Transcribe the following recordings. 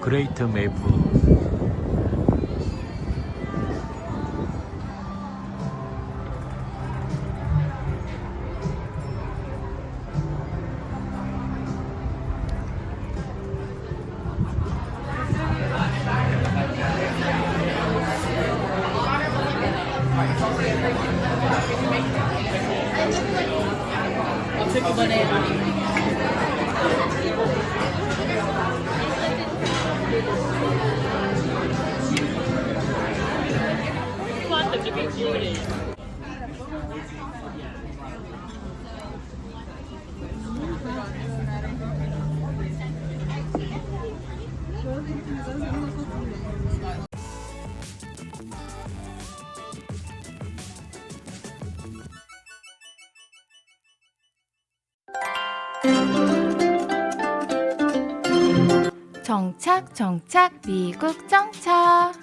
그레이트 메이플. I'll take a banana. Want the chicken cutie. 정착 정착 미국 정착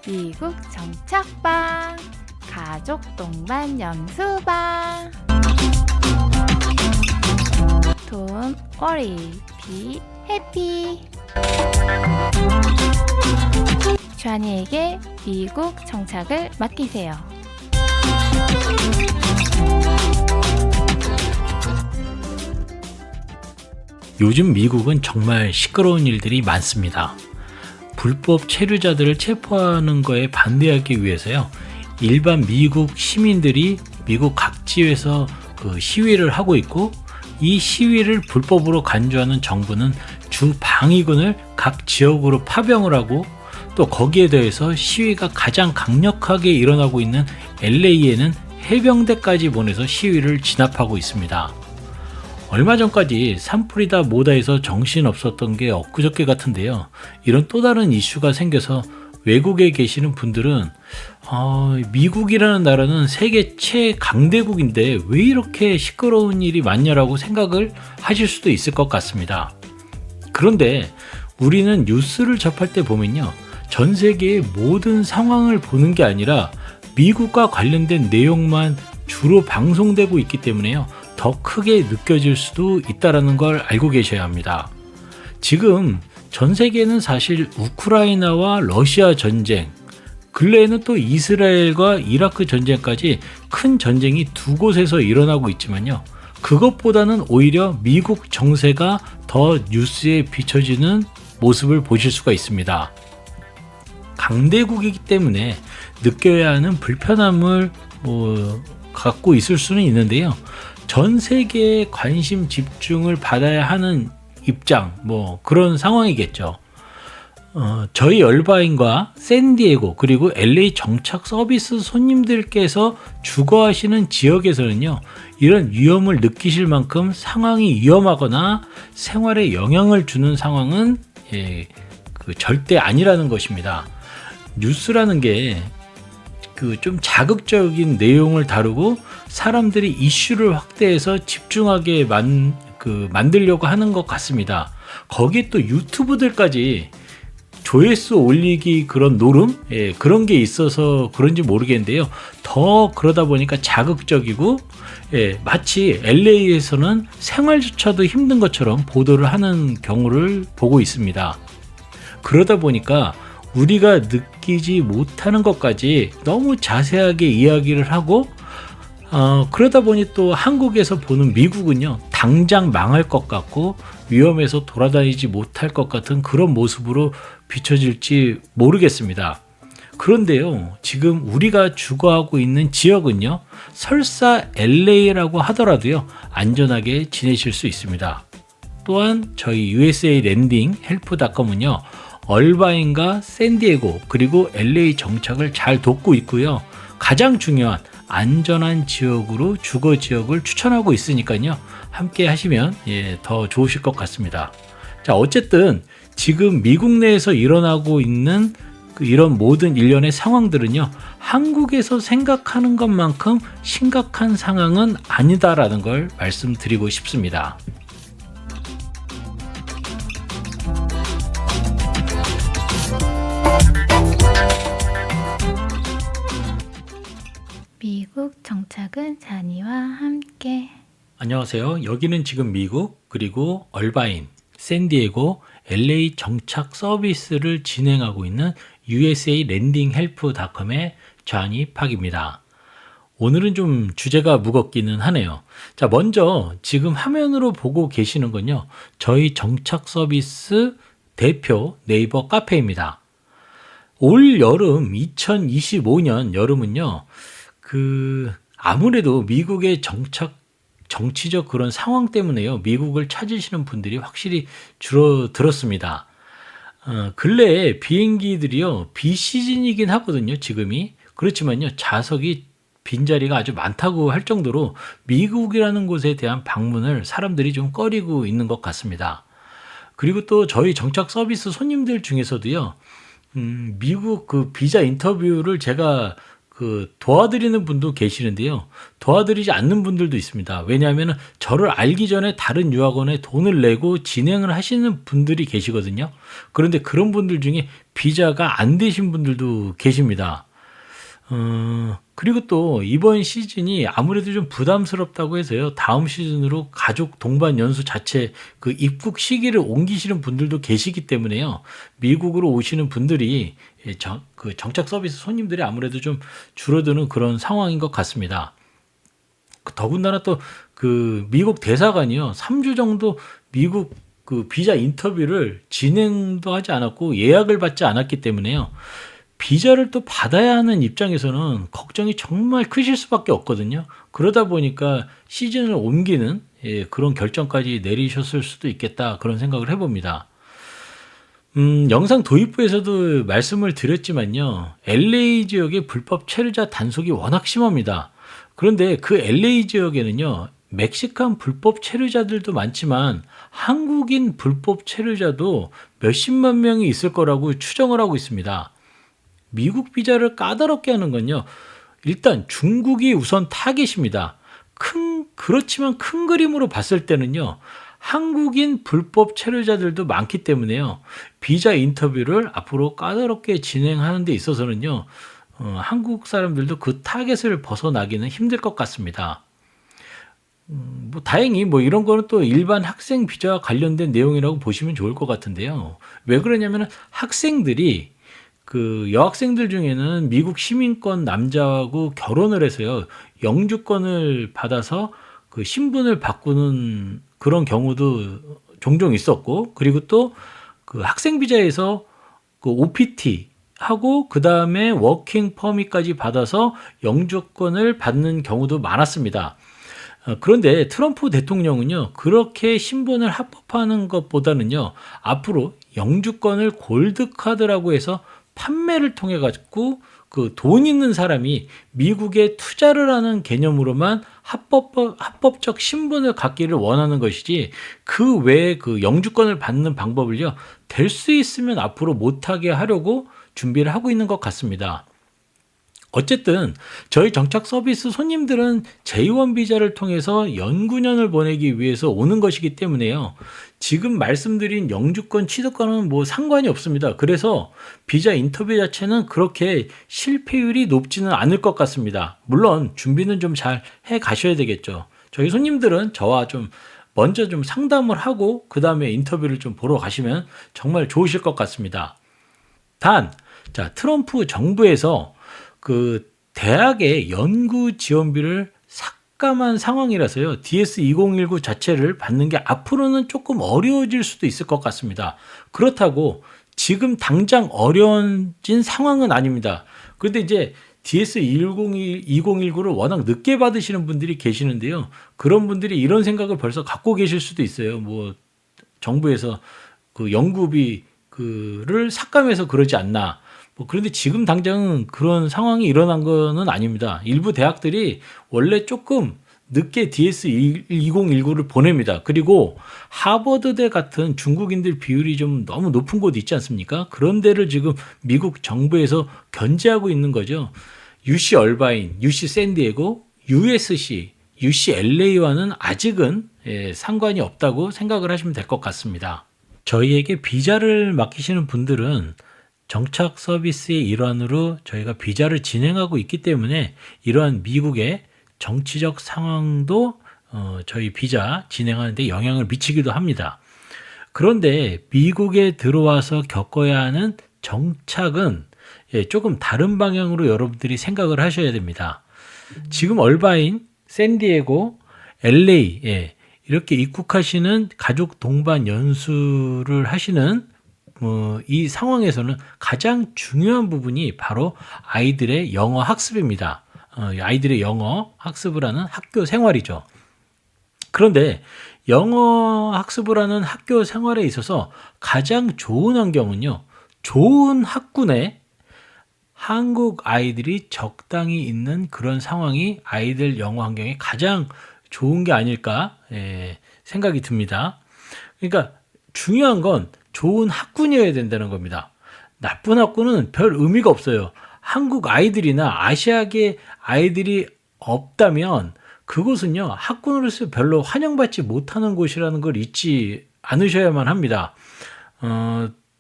미국 정착방 가족 동반 연수방 Don't worry, be happy. 쟈니에게 미국 정착을 맡기세요. 요즘 미국은 정말 시끄러운 일들이 많습니다. 불법 체류자들을 체포하는 거에 반대하기 위해서요, 일반 미국 시민들이 미국 각지에서 시위를 하고 있고, 이 시위를 불법으로 간주하는 정부는 주 방위군을 각 지역으로 파병을 하고, 또 거기에 대해서 시위가 가장 강력하게 일어나고 있는 LA에는 해병대까지 보내서 시위를 진압하고 있습니다. 얼마 전까지 산프리다 모다에서 정신없었던 게 엊그저께 같은데요. 이런 또 다른 이슈가 생겨서 외국에 계시는 분들은 미국이라는 나라는 세계 최강대국인데 왜 이렇게 시끄러운 일이 많냐라고 생각을 하실 수도 있을 것 같습니다. 그런데 우리는 뉴스를 접할 때 보면요, 전 세계의 모든 상황을 보는 게 아니라 미국과 관련된 내용만 주로 방송되고 있기 때문에요, 더 크게 느껴질 수도 있다는 걸 알고 계셔야 합니다. 지금 전 세계는 사실 우크라이나와 러시아 전쟁, 근래에는 또 이스라엘과 이라크 전쟁까지 큰 전쟁이 두 곳에서 일어나고 있지만요, 그것보다는 오히려 미국 정세가 더 뉴스에 비춰지는 모습을 보실 수가 있습니다. 강대국이기 때문에 느껴야 하는 불편함을 갖고 있을 수는 있는데요, 전 세계의 관심 집중을 받아야 하는 입장, 그런 상황이겠죠. 저희 얼바인과 샌디에고 그리고 LA 정착 서비스 손님들께서 주거하시는 지역에서는요, 이런 위험을 느끼실 만큼 상황이 위험하거나 생활에 영향을 주는 상황은 절대 아니라는 것입니다. 뉴스라는 게 좀 자극적인 내용을 다루고 사람들이 이슈를 확대해서 집중하게 만들려고 하는 것 같습니다. 거기에 또 유튜브들까지 조회수 올리기 그런 노름? 그런 게 있어서 그런지 모르겠는데요. 더 그러다 보니까 자극적이고, 마치 LA에서는 생활조차도 힘든 것처럼 보도를 하는 경우를 보고 있습니다. 그러다 보니까 우리가 느끼지 못하는 것까지 너무 자세하게 이야기를 하고, 그러다 보니 또 한국에서 보는 미국은요, 당장 망할 것 같고 위험해서 돌아다니지 못할 것 같은 그런 모습으로 비춰질지 모르겠습니다. 그런데요, 지금 우리가 주거하고 있는 지역은요, 설사 LA라고 하더라도요, 안전하게 지내실 수 있습니다. 또한 저희 USA 랜딩 헬프닷컴은요, 얼바인과 샌디에고 그리고 LA 정착을 잘 돕고 있고요, 가장 중요한 안전한 지역으로 주거 지역을 추천하고 있으니까요, 함께 하시면 더 좋으실 것 같습니다. 자, 어쨌든 지금 미국 내에서 일어나고 있는 이런 모든 일련의 상황들은요, 한국에서 생각하는 것만큼 심각한 상황은 아니다라는 걸 말씀드리고 싶습니다. 미국 정착은 자니와 함께. 안녕하세요. 여기는 지금 미국 그리고 얼바인, 샌디에고 LA 정착 서비스를 진행하고 있는 USA 랜딩 헬프닷컴의 좌니 팍입니다. 오늘은 좀 주제가 무겁기는 하네요. 자, 먼저 지금 화면으로 보고 계시는 건요, 저희 정착 서비스 대표 네이버 카페입니다. 올 여름 2025년 여름은요, 아무래도 미국의 정치적 그런 상황 때문에요, 미국을 찾으시는 분들이 확실히 줄어들었습니다. 근래에 비행기들이요, 비시즌이긴 하거든요, 지금이. 그렇지만요, 좌석이 빈자리가 아주 많다고 할 정도로 미국이라는 곳에 대한 방문을 사람들이 좀 꺼리고 있는 것 같습니다. 그리고 또 저희 정착 서비스 손님들 중에서도요, 미국 비자 인터뷰를 제가 도와드리는 분도 계시는데요, 도와드리지 않는 분들도 있습니다. 왜냐하면 저를 알기 전에 다른 유학원에 돈을 내고 진행을 하시는 분들이 계시거든요. 그런데 그런 분들 중에 비자가 안 되신 분들도 계십니다. 그리고 또 이번 시즌이 아무래도 좀 부담스럽다고 해서요, 다음 시즌으로 가족 동반 연수 자체 입국 시기를 옮기시는 분들도 계시기 때문에요, 미국으로 오시는 분들이 정착 서비스 손님들이 아무래도 좀 줄어드는 그런 상황인 것 같습니다. 더군다나 또 미국 대사관이요, 3주 정도 미국 비자 인터뷰를 진행도 하지 않았고 예약을 받지 않았기 때문에요, 비자를 또 받아야 하는 입장에서는 걱정이 정말 크실 수밖에 없거든요. 그러다 보니까 시즌을 옮기는 그런 결정까지 내리셨을 수도 있겠다, 그런 생각을 해봅니다. 영상 도입부에서도 말씀을 드렸지만요, LA 지역의 불법 체류자 단속이 워낙 심합니다. 그런데 그 LA 지역에는요, 멕시칸 불법 체류자들도 많지만 한국인 불법 체류자도 몇십만 명이 있을 거라고 추정을 하고 있습니다. 미국 비자를 까다롭게 하는 건요, 일단 중국이 우선 타겟입니다. 그렇지만 큰 그림으로 봤을 때는요, 한국인 불법 체류자들도 많기 때문에요, 비자 인터뷰를 앞으로 까다롭게 진행하는 데 있어서는요, 한국 사람들도 그 타겟을 벗어나기는 힘들 것 같습니다. 다행히 이런 거는 또 일반 학생 비자와 관련된 내용이라고 보시면 좋을 것 같은데요. 왜 그러냐면 학생들이 여학생들 중에는 미국 시민권 남자하고 결혼을 해서요, 영주권을 받아서 신분을 바꾸는 그런 경우도 종종 있었고, 그리고 또 학생 비자에서 OPT 하고 그 다음에 워킹 퍼밋까지 받아서 영주권을 받는 경우도 많았습니다. 그런데 트럼프 대통령은요, 그렇게 신분을 합법화하는 것보다는요, 앞으로 영주권을 골드카드라고 해서 판매를 통해 가지고 돈 있는 사람이 미국에 투자를 하는 개념으로만 합법적 신분을 갖기를 원하는 것이지, 그 외에 영주권을 받는 방법을요, 될 수 있으면 앞으로 못하게 하려고 준비를 하고 있는 것 같습니다. 어쨌든 저희 정착 서비스 손님들은 J1 비자를 통해서 연구년을 보내기 위해서 오는 것이기 때문에요, 지금 말씀드린 영주권 취득과는 상관이 없습니다. 그래서 비자 인터뷰 자체는 그렇게 실패율이 높지는 않을 것 같습니다. 물론 준비는 좀 잘 해 가셔야 되겠죠. 저희 손님들은 저와 먼저 상담을 하고 그 다음에 인터뷰를 보러 가시면 정말 좋으실 것 같습니다. 트럼프 정부에서 대학의 연구 지원비를 삭감한 상황이라서요, DS-2019 자체를 받는 게 앞으로는 조금 어려워질 수도 있을 것 같습니다. 그렇다고 지금 당장 어려워진 상황은 아닙니다. 그런데 이제 DS-2019를 워낙 늦게 받으시는 분들이 계시는데요, 그런 분들이 이런 생각을 벌써 갖고 계실 수도 있어요. 정부에서 연구비를 삭감해서 그러지 않나. 그런데 지금 당장은 그런 상황이 일어난 거는 아닙니다. 일부 대학들이 원래 조금 늦게 DS-2019를 보냅니다. 그리고 하버드대 같은 중국인들 비율이 너무 높은 곳 있지 않습니까? 그런 데를 지금 미국 정부에서 견제하고 있는 거죠. UC 얼바인, UC 샌디에고, USC, UCLA와는 아직은 상관이 없다고 생각을 하시면 될 것 같습니다. 저희에게 비자를 맡기시는 분들은 정착 서비스의 일환으로 저희가 비자를 진행하고 있기 때문에 이러한 미국의 정치적 상황도 저희 비자 진행하는 데 영향을 미치기도 합니다. 그런데 미국에 들어와서 겪어야 하는 정착은 조금 다른 방향으로 여러분들이 생각을 하셔야 됩니다. 지금 얼바인, 샌디에고, LA 이렇게 입국하시는 가족 동반 연수를 하시는 이 상황에서는 가장 중요한 부분이 바로 아이들의 영어 학습입니다. 아이들의 영어 학습을 하는 학교 생활이죠. 그런데 영어 학습을 하는 학교 생활에 있어서 가장 좋은 환경은요, 좋은 학군에 한국 아이들이 적당히 있는 그런 상황이 아이들 영어 환경에 가장 좋은 게 아닐까 생각이 듭니다. 그러니까 중요한 건 좋은 학군이어야 된다는 겁니다. 나쁜 학군은 별 의미가 없어요. 한국 아이들이나 아시아계 아이들이 없다면 그곳은요, 학군으로서 별로 환영받지 못하는 곳이라는 걸 잊지 않으셔야만 합니다.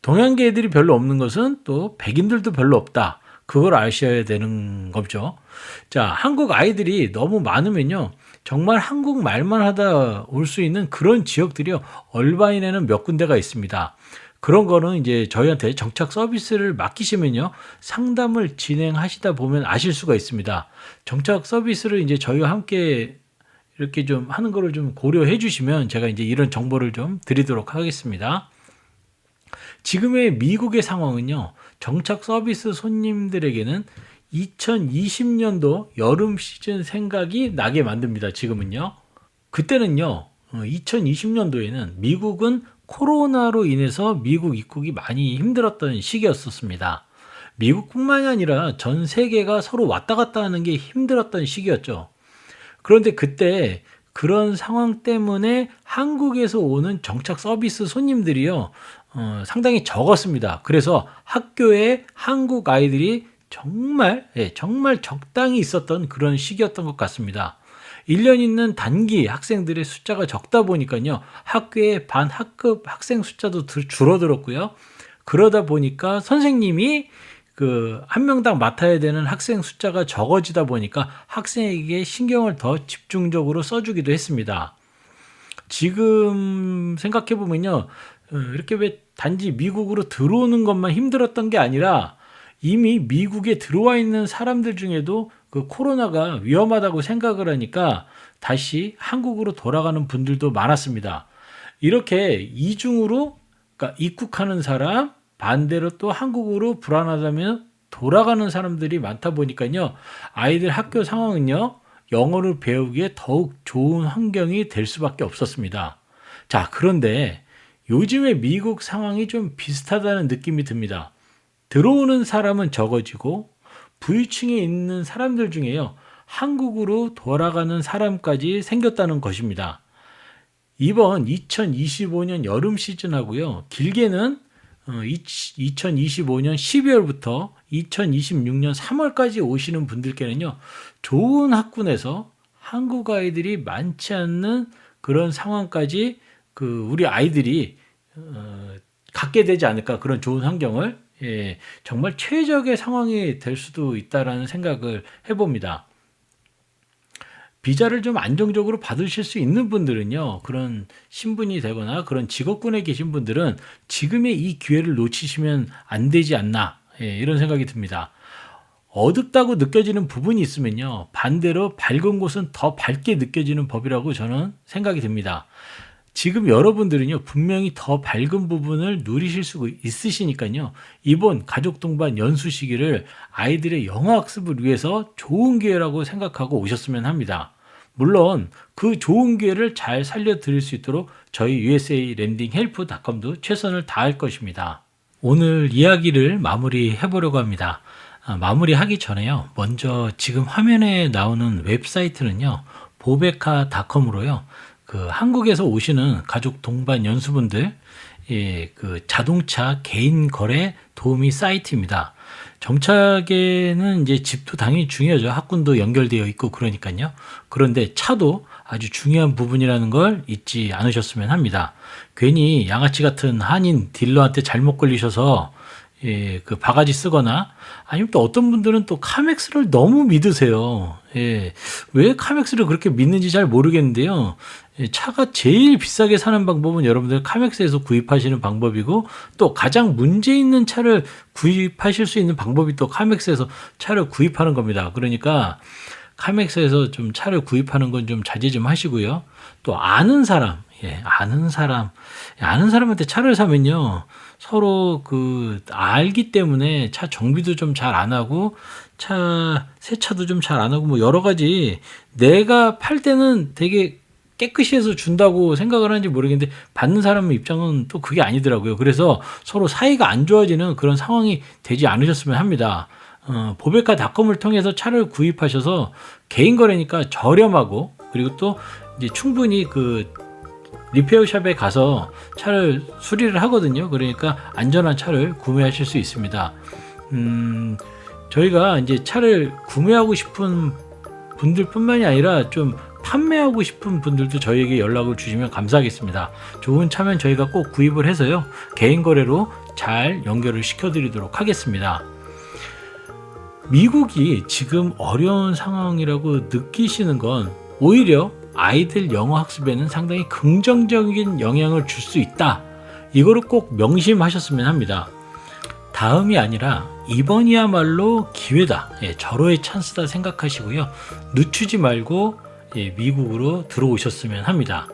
동양계 애들이 별로 없는 것은 또 백인들도 별로 없다. 그걸 아셔야 되는 거죠. 자, 한국 아이들이 너무 많으면요, 정말 한국말만 하다 올 수 있는 그런 지역들이요, 얼바인에는 몇 군데가 있습니다. 그런 거는 이제 저희한테 정착 서비스를 맡기시면요, 상담을 진행하시다 보면 아실 수가 있습니다. 정착 서비스를 이제 저희와 함께 이렇게 좀 하는 거를 좀 고려해 주시면 제가 이제 이런 정보를 좀 드리도록 하겠습니다. 지금의 미국의 상황은요, 정착 서비스 손님들에게는 2020년도 여름 시즌 생각이 나게 만듭니다. 지금은요. 그때는요, 2020년도에는 미국은 코로나로 인해서 미국 입국이 많이 힘들었던 시기였었습니다. 미국뿐만이 아니라 전 세계가 서로 왔다 갔다 하는 게 힘들었던 시기였죠. 그런데 그때 그런 상황 때문에 한국에서 오는 정착 서비스 손님들이요, 상당히 적었습니다. 그래서 학교에 한국 아이들이 정말 적당히 있었던 그런 시기였던 것 같습니다. 1년 있는 단기 학생들의 숫자가 적다 보니까요, 학교의 반 학급 학생 숫자도 줄어들었고요. 그러다 보니까 선생님이 한 명당 맡아야 되는 학생 숫자가 적어지다 보니까 학생에게 신경을 더 집중적으로 써주기도 했습니다. 지금 생각해 보면요, 이렇게 왜 단지 미국으로 들어오는 것만 힘들었던 게 아니라 이미 미국에 들어와 있는 사람들 중에도 그 코로나가 위험하다고 생각을 하니까 다시 한국으로 돌아가는 분들도 많았습니다. 이렇게 이중으로, 그러니까 입국하는 사람, 반대로 또 한국으로 불안하다면 돌아가는 사람들이 많다 보니까요, 아이들 학교 상황은요, 영어를 배우기에 더욱 좋은 환경이 될 수밖에 없었습니다. 자, 그런데 요즘의 미국 상황이 좀 비슷하다는 느낌이 듭니다. 들어오는 사람은 적어지고 부유층에 있는 사람들 중에요, 한국으로 돌아가는 사람까지 생겼다는 것입니다. 이번 2025년 여름 시즌하고요, 길게는 2025년 12월부터 2026년 3월까지 오시는 분들께는요, 좋은 학군에서 한국 아이들이 많지 않는 그런 상황까지 우리 아이들이 갖게 되지 않을까, 그런 좋은 환경을, 정말 최적의 상황이 될 수도 있다라는 생각을 해봅니다. 비자를 좀 안정적으로 받으실 수 있는 분들은요, 그런 신분이 되거나 그런 직업군에 계신 분들은 지금의 이 기회를 놓치시면 안 되지 않나, 이런 생각이 듭니다. 어둡다고 느껴지는 부분이 있으면요, 반대로 밝은 곳은 더 밝게 느껴지는 법이라고 저는 생각이 듭니다. 지금 여러분들은요, 분명히 더 밝은 부분을 누리실 수 있으시니까요, 이번 가족 동반 연수 시기를 아이들의 영어 학습을 위해서 좋은 기회라고 생각하고 오셨으면 합니다. 물론 그 좋은 기회를 잘 살려드릴 수 있도록 저희 usalandinghelp.com도 최선을 다할 것입니다. 오늘 이야기를 마무리해 보려고 합니다. 마무리하기 전에요, 먼저 지금 화면에 나오는 웹사이트는요, 보베카.com으로요, 한국에서 오시는 가족 동반 연수분들, 자동차 개인 거래 도우미 사이트입니다. 정착에는 이제 집도 당연히 중요하죠. 학군도 연결되어 있고 그러니까요. 그런데 차도 아주 중요한 부분이라는 걸 잊지 않으셨으면 합니다. 괜히 양아치 같은 한인 딜러한테 잘못 걸리셔서 예, 그 바가지 쓰거나 아니면 또 어떤 분들은 또 카맥스를 너무 믿으세요. 예, 왜 카맥스를 그렇게 믿는지 잘 모르겠는데요. 예, 차가 제일 비싸게 사는 방법은 여러분들 카맥스에서 구입하시는 방법이고 또 가장 문제 있는 차를 구입하실 수 있는 방법이 또 카맥스에서 차를 구입하는 겁니다. 그러니까 카맥스에서 좀 차를 구입하는 건 좀 자제 좀 하시고요. 또 아는 사람, 아는 사람한테 차를 사면요. 서로 그 알기 때문에 차 정비도 좀 잘 안 하고 세차도 좀 잘 안 하고 뭐 여러 가지 내가 팔 때는 되게 깨끗이 해서 준다고 생각을 하는지 모르겠는데 받는 사람 입장은 또 그게 아니더라고요. 그래서 서로 사이가 안 좋아지는 그런 상황이 되지 않으셨으면 합니다. 보베카닷컴을 통해서 차를 구입하셔서 개인 거래니까 저렴하고 그리고 또 이제 충분히 그 리페어샵에 가서 차를 수리를 하거든요. 그러니까 안전한 차를 구매하실 수 있습니다. 저희가 이제 차를 구매하고 싶은 분들뿐만이 아니라 좀 판매하고 싶은 분들도 저희에게 연락을 주시면 감사하겠습니다. 좋은 차면 저희가 꼭 구입을 해서요. 개인 거래로 잘 연결을 시켜드리도록 하겠습니다. 미국이 지금 어려운 상황이라고 느끼시는 건 오히려 아이들 영어 학습에는 상당히 긍정적인 영향을 줄 수 있다. 이거를 꼭 명심하셨으면 합니다. 다음이 아니라 이번이야말로 기회다. 절호의 찬스다 생각하시고요. 늦추지 말고 미국으로 들어오셨으면 합니다.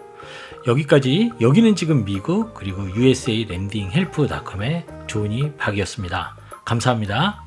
여기는 지금 미국 그리고 USA 랜딩 헬프닷컴의 조니 박이었습니다. 감사합니다.